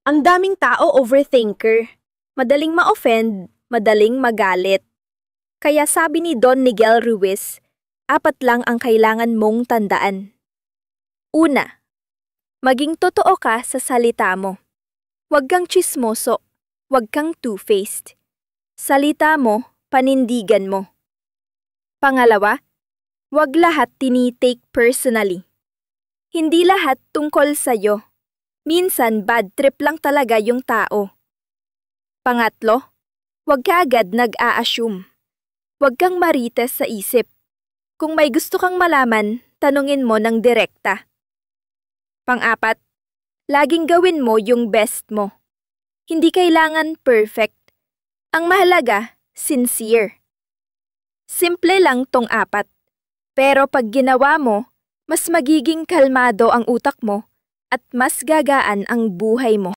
Ang daming tao overthinker. Madaling ma-offend, madaling magalit. Kaya sabi ni Don Miguel Ruiz, 4 lang ang kailangan mong tandaan. Una, maging totoo ka sa salita mo. Huwag kang tsismoso, huwag kang two-faced. Salita mo, panindigan mo. Pangalawa, huwag lahat tinitake personally. Hindi lahat tungkol sa'yo. Minsan bad trip lang talaga yung tao. Pangatlo, huwag ka agad nag-a-assume. Huwag kang marites sa isip. Kung may gusto kang malaman, tanungin mo ng direkta. Pang-apat, laging gawin mo yung best mo. Hindi kailangan perfect. Ang mahalaga, sincere. Simple lang tong 4. Pero pag ginawa mo, mas magiging kalmado ang utak mo at mas gagaan ang buhay mo.